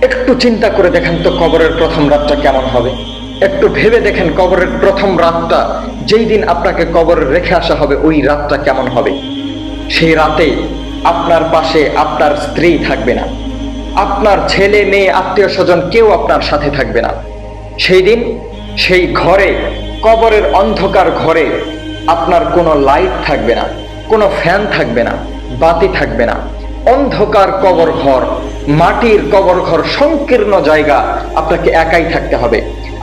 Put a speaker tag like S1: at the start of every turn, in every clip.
S1: একটু চিন্তা করে দেখেন তো কবরের প্রথম রাতটা কেমন হবে। একটু ভেবে দেখেন কবরের প্রথম রাতটা, যেই দিন আপনাকে কবরে রেখে আসা হবে, ওই রাতটা কেমন হবে। সেই রাতে আপনার পাশে আপনার স্ত্রী থাকবে না, আপনার ছেলে মেয়ে আত্মীয় স্বজন কেউ আপনার সাথে থাকবে না। সেই দিন সেই ঘরে, কবরের অন্ধকার ঘরে আপনার কোনো লাইট থাকবে না, কোনো ফ্যান থাকবে না, বাতি থাকবে না। অন্ধকার কবর ঘর, মাটির কবর ঘর, সংকীর্ণ জায়গা, আপনাকে একাই থাকতে হবে।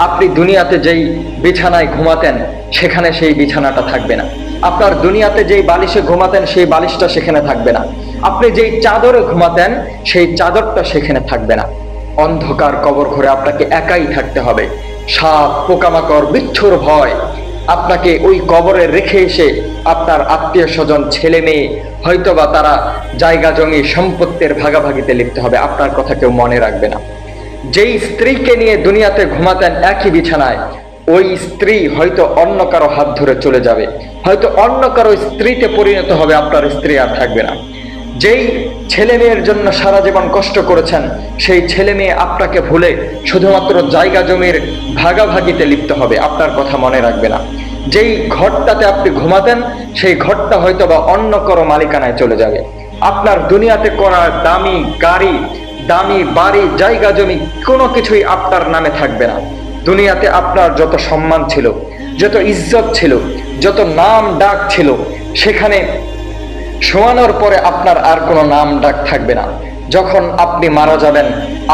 S1: আপনি দুনিয়াতে যেই বিছানায় ঘুমাতেন সেখানে সেই বিছানাটা থাকবে না, আপনার দুনিয়াতে যেই বালিশে ঘুমাতেন সেই বালিশটা সেখানে থাকবে না, আপনি যেই চাদরে ঘুমাতেন সেই চাদরটা সেখানে থাকবে না। অন্ধকার কবর ঘরে আপনাকে একাই থাকতে হবে। সাপ, পোকামাকড়, বিচ্ছুর ভয় আপনাকে ওই কবরে রেখে এসে আপনার আত্মীয় স্বজন, ছেলে মেয়ে, হয়তোবা তারা জায়গা জমি সম্পত্তির ভাগাভাগিতে লিখতে হবে, আপনার কথা কেউ মনে রাখবে না। যেই স্ত্রীকে নিয়ে দুনিয়াতে ঘুমাতেন একই বিছানায়, ওই স্ত্রী হয়তো অন্য কারো হাত ধরে চলে যাবে, হয়তো অন্য কারো স্ত্রীতে পরিণত হবে, আপনার স্ত্রী আর থাকবে না। যেই ছেলে মেয়ের জন্য সারা জীবন কষ্ট করেছেন, সেই ছেলে মেয়ে আপনাকে ভুলে শুধুমাত্র জায়গা জমির ভাগাভাগিতে লিপ্ত হবে, আপনার কথা মনে রাখবে না। যেই ঘরটাতে আপনি ঘুমাতেন সেই ঘরটা হয়তো বা অন্য কারো মালিকানায় চলে যাবে। আপনার দুনিয়াতে করা দামি গাড়ি, দামি বাড়ি, জায়গা জমি কোনো কিছুই আপনার নামে থাকবে না। দুনিয়াতে আপনার যত সম্মান ছিল, যত ইজ্জত ছিল, যত নাম ডাক ছিল, সেখানে শোয়ানোর পরে আপনার আর কোনো নাম ডাক থাকবে না। যখন আপনি মারা যাবেন,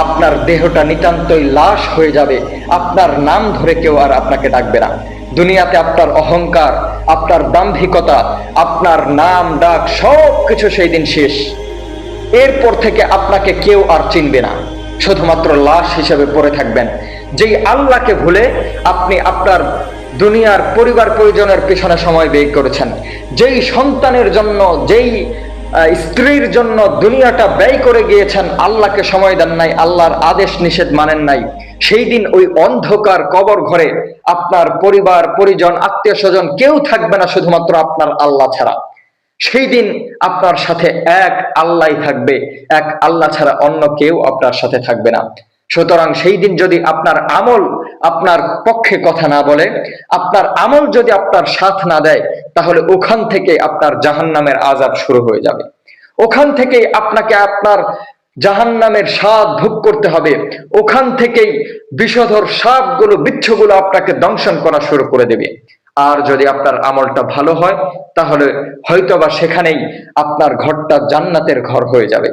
S1: আপনার দেহটা নিতান্তই লাশ হয়ে যাবে, আপনার নাম ধরে কেউ আর আপনাকে ডাকবে না। দুনিয়াতে আপনার অহংকার, আপনার দাম্ভিকতা, আপনার নাম ডাক সব কিছু সেই দিন শেষ। এরপর থেকে আপনাকে কেউ আর চিনবে না, শুধুমাত্র লাশ হিসেবে পড়ে থাকবেন। যেই আল্লাহকে ভুলে আপনি আপনার দুনিয়ার পরিবার পরিজনের পেছনে সময় ব্যয় করেছেন, যেই সন্তানের জন্য, যেই স্ত্রীর জন্য দুনিয়াটা ব্যয় করে গিয়েছেন, আল্লাহকে সময় দেন নাই, আল্লাহর আদেশ নিষেধ মানেন নাই, সেই দিন ওই অন্ধকার কবর ঘরে আপনার পরিবার পরিজন, আত্মীয় স্বজন কেউ থাকবে না, শুধুমাত্র আপনার আল্লাহ ছাড়া। সেই দিন আপনার সাথে এক আল্লাহ থাকবে, এক আল্লাহ ছাড়া অন্য কেউ আপনার সাথে থাকবে না। সুতরাং সেই দিন যদি আপনার আমল আপনার পক্ষে কথা না বলে, আপনার আমল যদি আপনার সাথ না দেয়, তাহলে ওখান থেকে আপনার জাহান্নামের আযাব শুরু হয়ে যাবে। ওখান থেকেই আপনাকে আপনার জাহান্নামের স্বাদ ভোগ করতে হবে। ওখান থেকেই বিষধর সাপগুলো, বিচ্ছুগুলো আপনাকে দংশন করা শুরু করে দেবে। আর যদি আপনার আমলটা ভালো হয়, তাহলে হয়তোবা সেখানেই আপনার ঘরটা জান্নাতের ঘর হয়ে যাবে।